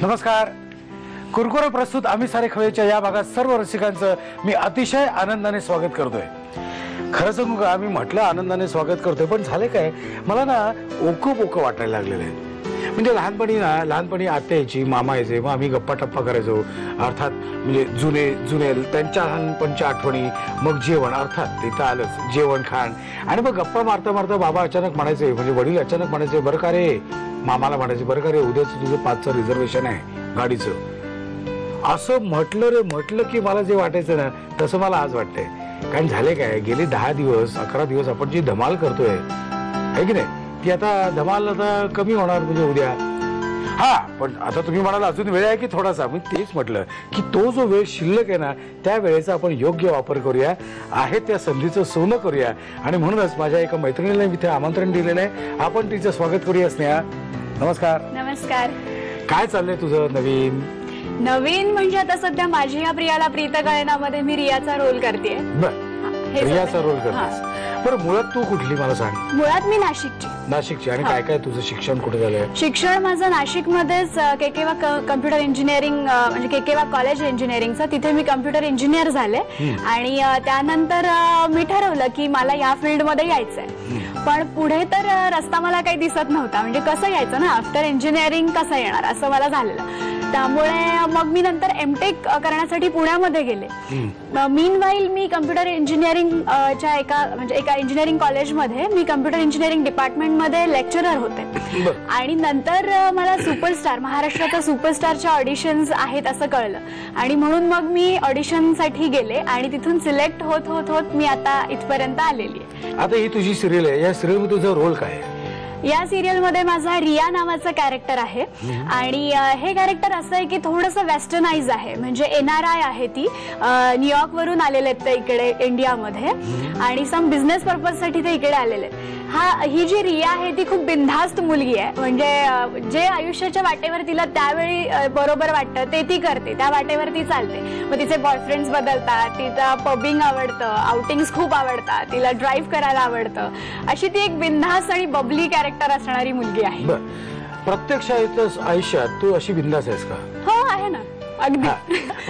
नमस्कार. कुरकुरे प्रस्तुत आम्ही सारे खवय्याच्या या भागात सर्व रसिकांचं मी अतिशय आनंदाने स्वागत करतोय. खरं सांगू का, आम्ही म्हटलं आनंदाने स्वागत करतोय, पण झाले काय, मला ना ओकं वाटायला लागलेलं आहे. म्हणजे लहानपणी आत्या यायची, मामा यायचे, मग आम्ही गप्पा टप्पा करायचो. अर्थात म्हणजे जुने त्यांच्या लहानपणच्या आठवणी, मग जेवण, अर्थात तिथं आलंच जेवण खाण. आणि मग गप्पा मारता मारता बाबा अचानक म्हणायचे, म्हणजे वडील अचानक म्हणायचे, बरं का रे, मामाला म्हणायचे, बरं का रे, उद्याच तुझं 5चं रिझर्वेशन आहे गाडीचं. असं म्हटलं की मला जे वाटायचं ना तसं मला आज वाटतंय. कारण झाले काय, गेले 10 दिवस 11 दिवस आपण जी धमाल करतोय आहे की नाही, ती आता धमाल आता कमी होणार म्हणजे उद्या. हा, पण आता तुम्ही म्हणाला अजून वेळ आहे की थोडासा. मी तेच म्हटलं की तो जो वेळ शिल्लक आहे ना, त्या वेळेचा आपण योग्य वापर करूया, आहे त्या संधीचं सोनं करूया. आणि म्हणूनच माझ्या एका मैत्रिणीला इथे आमंत्रण दिलेलं आहे. आपण तिचं स्वागत करूया. स्नेहा, नमस्कार. नमस्कार. काय चाललंय तुझं नवीन? नवीन म्हणजे आता सध्या माझी या प्रियाला प्रीत गायनामध्ये मी रियाचा रोल करते. रियाचा रोल करतेस. बरं, मुळात तू कुठली मला सांग? मुळात मी नाशिकची. आणि काय तुझं शिक्षण कुठे झालंय? शिक्षण माझं नाशिकमध्येच केकेवा कम्प्युटर इंजिनिअरिंग, म्हणजे केकेवा कॉलेज इंजिनिअरिंगचं, तिथे मी कम्प्युटर इंजिनियर झाले. आणि त्यानंतर मी ठरवलं की मला या फील्डमध्ये यायचंय. पण पुढे तर रस्ता मला काही दिसत नव्हता, म्हणजे कसं यायचं ना, आफ्टर इंजिनिअरिंग कसं येणार असं मला झालेलं. त्यामुळे मग मी नंतर एमटेक करण्यासाठी पुण्यामध्ये गेले. मीनवाईल मी कम्प्युटर इंजिनिअरिंग च्या एका इंजिनिअरिंग कॉलेजमध्ये मी कम्प्युटर इंजिनिअरिंग डिपार्टमेंटमध्ये लेक्चरर होते. आणि नंतर मला सुपरस्टार, महाराष्ट्राचा सुपरस्टारच्या ऑडिशन्स आहेत असं कळलं. आणि म्हणून मग मी ऑडिशनसाठी गेले आणि तिथून सिलेक्ट होत मी आता इथपर्यंत आलेली आहे. आता ही तुझी सिरियल आहे, या सिरियलमध्ये तुझा रोल काय आहे? या सिरियलमध्ये माझा रिया नावाचं कॅरेक्टर आहे. आणि हे कॅरेक्टर असं आहे की थोडंसं वेस्टर्नाइज आहे, म्हणजे NRI आहे. ती न्यूयॉर्क वरून आलेले आहेत ते इकडे इंडियामध्ये, आणि सम बिझनेस पर्पज साठी ते इकडे आलेले आहेत. ही जी रिया आहे ती खूप बिनधास्त मुलगी आहे. म्हणजे जे आयुष्याच्या वाटेवर तिला त्यावेळी बरोबर वाटतं ते ती करते, त्या वाटेवर ती चालते. मग तिचे बॉयफ्रेंड्स बदलतात, तिला पबिंग आवडतं, आउटिंग्स खूप आवडतात, तिला ड्राईव्ह करायला आवडतं. अशी ती एक बिनधास्त आणि बबली कॅरेक्टर असणारी मुलगी आहे. प्रत्यक्ष आयुष्यात तू अशी बिनधास्त आहेस का? हो, आहे ना, अगदी.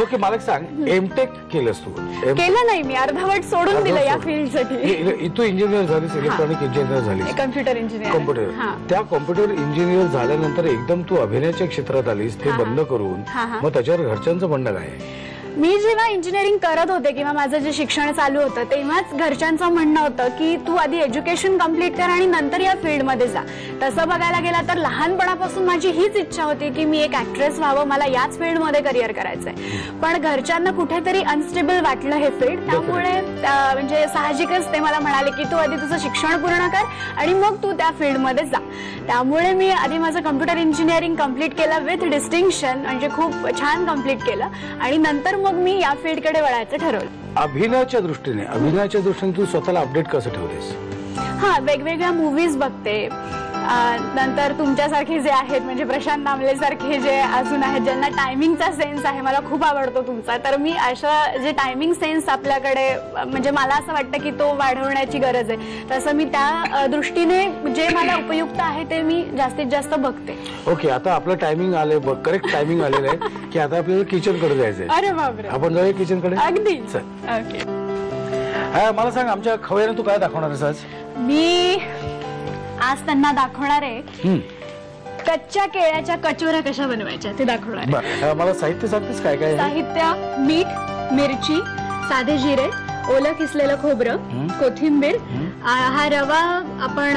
ओके, मला सांग, एमटेक केलंस तू? केलं नाही, मी अर्धवट सोडून दिलं या फील्डसाठी. तू इंजिनियर झालीस, इलेक्ट्रॉनिक इंजिनियर झालीस, कम्प्युटर इंजिनियर. त्या कॉम्प्युटर इंजिनियर झाल्यानंतर एकदम तू अभिनयाच्या क्षेत्रात आलीस, ते बंद करून. मग त्याच्यावर घरच्यांचं म्हणणं काय? मी जेव्हा इंजिनिअरिंग करत होते किंवा माझं जे शिक्षण चालू होतं तेव्हाच घरच्यांचं म्हणणं होतं की तू आधी एज्युकेशन कम्प्लीट कर आणि नंतर या फील्डमध्ये जा. तसं बघायला गेलं तर लहानपणापासून माझी हीच इच्छा होती की मी एक ऍक्ट्रेस व्हावं, मला याच फील्डमध्ये करिअर करायचंय. पण घरच्यांना कुठेतरी अनस्टेबल वाटलं हे फील्ड, त्यामुळे म्हणजे साहजिकच ते मला म्हणाले की तू आधी तुझं शिक्षण पूर्ण कर आणि मग तू त्या फील्डमध्ये जा. त्यामुळे मी आधी माझं कम्प्युटर इंजिनिअरिंग कम्प्लीट केलं विथ डिस्टिंक्शन, म्हणजे खूप छान कम्प्लीट केलं. आणि नंतर मग मी या फील्डकडे वळायचं ठरवलं. अभिनयाच्या दृष्टीने तू स्वतःला अपडेट कसं ठेवतेस? वेगवेगळ्या मूवीज बघते. नंतर तुमच्यासारखे जे आहेत, म्हणजे प्रशांत नामले सारखे जे अजून आहेत ज्यांना टायमिंगचा सेन्स आहे, मला खूप आवडतो तुमचा. तर मी असं जे टायमिंग सेन्स आपल्याकडे, म्हणजे मला असं वाटतं की तो वाढवण्याची गरज आहे, तसं मी त्या दृष्टीने जे मला उपयुक्त आहे ते मी जास्तीत जास्त बघते. ओके, आता आपलं टायमिंग आलंय, करेक्ट टायमिंग आलेलं आहे की आता आपल्याला किचन कडे जायचंय. अरे बापरे, आपण जाऊया किचन कडे. अगदी. ओके, मला सांग, आमच्या खवय्यानं तू काय दाखवणार आहेस आज? मी आज त्यांना दाखवणार आहे कच्च्या केळ्याच्या कचोऱ्या कशा बनवायच्या ते दाखवणार आहे. मला साहित्य सांगतेस काय काय? साहित्य: मीठ, मिरची, साधे जिरे, ओलं किसलेलं खोबरं, कोथिंबीर. हा रवा आपण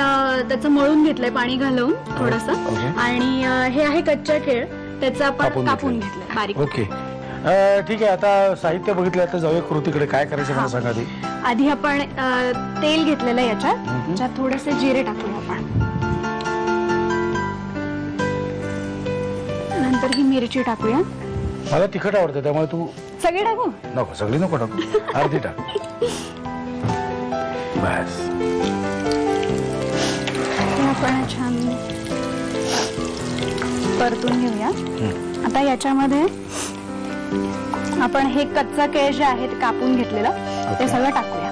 त्याचं मळून घेतलंय पाणी घालून थोडंसं. आणि हे आहे कच्च्या केळ, त्याचं आपण कापून घेतलंय बारीक. ओके, ठीक आहे. आता साहित्य बघितलं, आता जाऊया कृतीकडे. काय करायचं मला सांगा. आधी आपण तेल घेतलेलं याच्यात थोडेसे जिरे टाकूया आपण. नंतर ही मिरची टाकूया. मला तिखट आवडतं त्यामुळे तू सगळी टाकू नको, सगळी नको टाकू, अर्धी टाक बस. आपण छान परतून घेऊया. आता याच्यामध्ये आपण हे कच्चा केळ जे आहे ते कापून घेतलेलं ते सगळं टाकूया.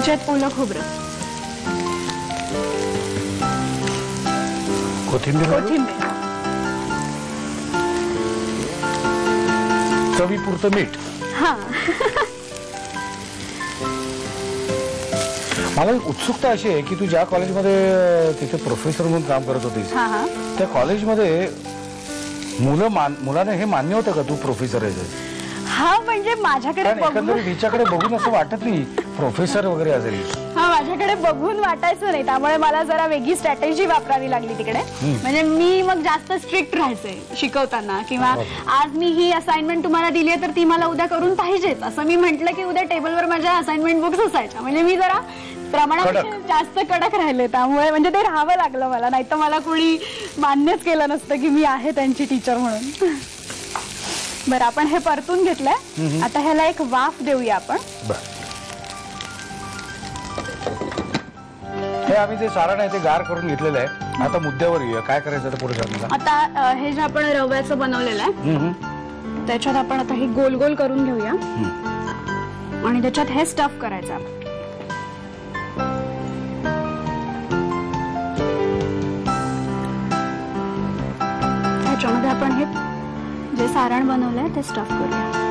त्याच्यात ओलं खोबरं, कोथिंबीर, कोथिंबीर, चवीपुरतं मीठ. हा. मला एक उत्सुकता अशी आहे की तू ज्या कॉलेजमध्ये तिथे प्रोफेसर म्हणून काम करत होतीस हा हा त्या कॉलेजमध्ये मुलांना हे मान्य होतं का तू प्रोफेसर आहे? हा म्हणजे माझ्याकडे कारण बघून एकंदरीत हिच्याकडे बघून असं वाटत नाही प्रोफेसर वगैरे असेल. हा माझ्याकडे बघून वाटायचं नाही, त्यामुळे मला जरा वेगळी स्ट्रॅटेजी वापरावी लागली तिकडे. म्हणजे मी मग जास्त स्ट्रिक्ट राहायचे शिकवताना, किंवा आज मी ही असाइनमेंट तुम्हाला दिली आहे तर ती मला उद्या करून पाहिजेच असं मी म्हटलं की उद्या टेबलवर माझ्या असाइनमेंट बुक्स असायच्या. म्हणजे मी जरा प्रमाणापेक्षा जास्त कडक राहिले, त्यामुळे म्हणजे ते राहावं लागलं मला, नाही तर मला कोणी मान्यच केलं नसतं की मी आहे त्यांची टीचर म्हणून. बरं, आपण हे परतून घेतलंय. आता ह्याला एक वाफ देऊया आपण. हे आम्ही जे सारण आहे ते गार करून घेतलेलं आहे. आता मुद्द्यावर येऊया, काय करायचं ते पुढे सांगा. आता हे जे आपण रव्याचं बनवलेलं आहे त्याच्यात आपण आता हे गोल गोल करून घेऊया आणि त्याच्यात हे स्टफ करायचं. त्याच्यामध्ये आपण हे जे सारण बनवलंय ते स्टफ करूया.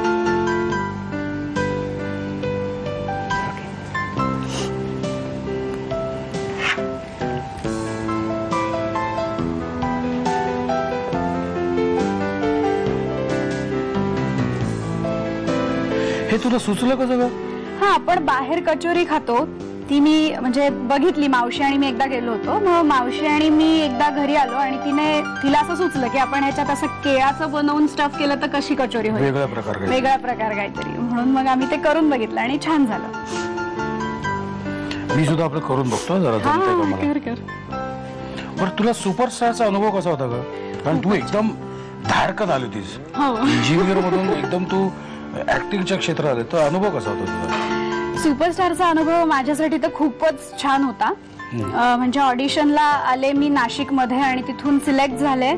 हे तुला सुचलं कसं ग? हा, आपण बाहेर कचोरी खातो ती मी म्हणजे बघितली, मावशी आणि मी एकदा गेलो होतो. मग मावशी आणि मी एकदा घरी आलो आणि तिला असं सुचलं की आपण ह्याच्यात असं केळाचं बनवून स्टफ केलं तर कशी कचोरी होईल, वेगळा प्रकार काहीतरी. म्हणून मग आम्ही ते करून बघितलं आणि छान झालं. मी सुद्धा आपलं करून बघतो जरा. बरं, तुला सुपरस्टारचा अनुभव कसा होता ग? कारण तू एकदम धारकन आली होतीस इंजिनियर मधून, एकदम तू ऍक्टिंगच्या क्षेत्रात आले, तर अनुभव कसा होता तुझा? सुपरस्टारचा अनुभव माझ्यासाठी तर खूपच छान होता. म्हणजे ऑडिशनला आले मी नाशिकमध्ये आणि तिथून सिलेक्ट झाले.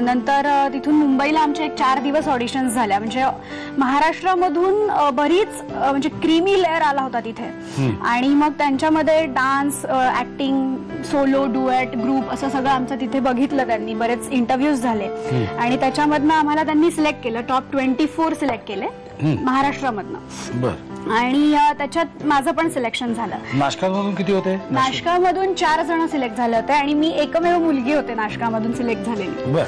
नंतर तिथून मुंबईला आमचे एक 4 दिवस ऑडिशन्स झाल्या. म्हणजे महाराष्ट्रामधून बरीच म्हणजे क्रीमी लेअर आला होता तिथे. आणि मग त्यांच्यामध्ये dance, acting, solo, duet, group असं सगळं आमचं तिथे बघितलं त्यांनी. बरेच इंटरव्ह्यूज झाले आणि त्याच्यामधनं आम्हाला त्यांनी सिलेक्ट केलं. टॉप 24 सिलेक्ट केले महाराष्ट्रामधनं. आणि त्याच्यात माझं पण सिलेक्शन झालं. नाशकामधून किती होते? नाशकामधून 4 जण सिलेक्ट झाले होते आणि मी एकमेव मुलगी होते नाशकामधून सिलेक्ट झालेली.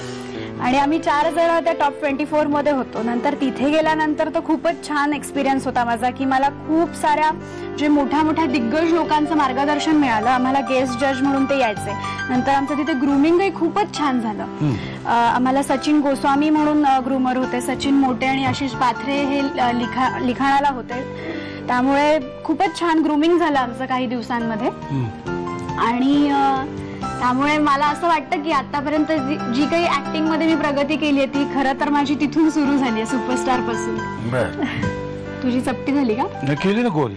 आणि आम्ही 4 जण त्या टॉप 24 मध्ये होतो. नंतर तिथे गेल्यानंतर तर खूपच छान एक्सपिरियन्स होता माझा, की मला खूप साऱ्या जे मोठ्या मोठ्या दिग्गज लोकांचं मार्गदर्शन मिळालं. आम्हाला गेस्ट जज म्हणून ते यायचे. नंतर आमचं तिथे ग्रूमिंगही खूपच छान झालं. आम्हाला सचिन गोस्वामी म्हणून ग्रूमर होते, सचिन मोटे आणि आशिष पाथरे हे लिखाणाला होते. त्यामुळे खूपच छान ग्रूमिंग झालं आमचं काही दिवसांमध्ये. आणि त्यामुळे मला असं वाटतं की आतापर्यंत जी काही ऍक्टिंग मध्ये मी प्रगती केली आहे ती खरं तर माझी तिथून सुरू झाली आहे, सुपरस्टार पासून. तुझी चपटी झाली का? केली ना गोल.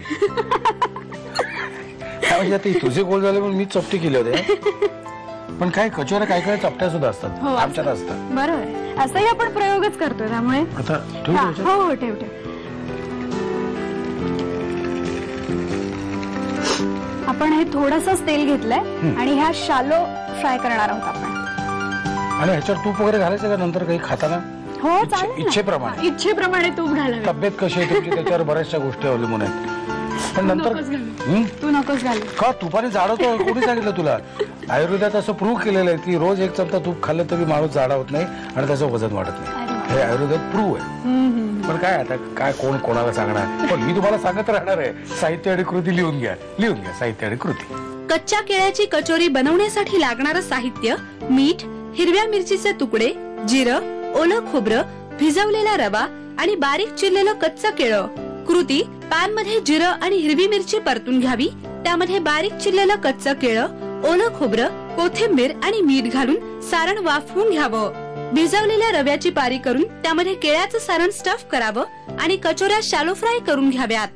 तुझे गोल झाले पण मी चपटी केली होते. पण काय कचोऱ्या काय काय चपट्या सुद्धा असतात, आमच्यात असतात. बरोबर, असंही आपण प्रयोगच करतो. त्यामुळे हो ठेव. आपण हे थोडंसंच तेल घेतलंय आणि ह्या शालो फ्राय करणार आहोत आपण. आणि ह्याच्यावर तूप वगैरे घालायचं का नंतर काही खाताना? हो, चालेल, इच्छेप्रमाणे तूप घालायचं. तब्येत कशी आहे तुमची त्याच्यावर बऱ्याचशा गोष्टी अवलंबून आहेत. पण नंतर तू नकोस घाल का? तुपाने जाडवतो कोणी सांगितलं तुला? आयुर्वेदात असं प्रूव्ह केलेलं आहे की रोज 1 चमचा तूप खाल्लं तरी माणूस जाडा होत नाही आणि त्याचं वजन वाढत नाही. हे आयुर्वेदात प्रूव्ह आहे. पण काय आता काय कोण कोणाला सांगणार? पण मी तुम्हाला सांगत राहणार आहे, साहित्य आणि कृती लिहून घ्या साहित्य आणि कृती. कच्च्या केळ्याची कचोरी बनवण्यासाठी लागणारं साहित्य: मीठ, हिरव्या मिरचीचे तुकडे, जिरं, ओलं खोबरं, भिजवलेला रवा आणि बारीक चिरलेलं कच्चं केळं. कृती: पॅन मध्ये जिरं आणि हिरवी मिरची परतून घ्यावी. त्यामध्ये बारीक चिरलेलं कच्चं केळं, ओलं खोबरं, कोथिंबीर आणि मीठ घालून सारण वाफवून घ्यावं. भिजवलेल्या रव्याची पारी करून त्यामध्ये केळ्याचं सारण स्टफ करावं आणि कचोऱ्या शालो फ्राय करून घ्याव्यात.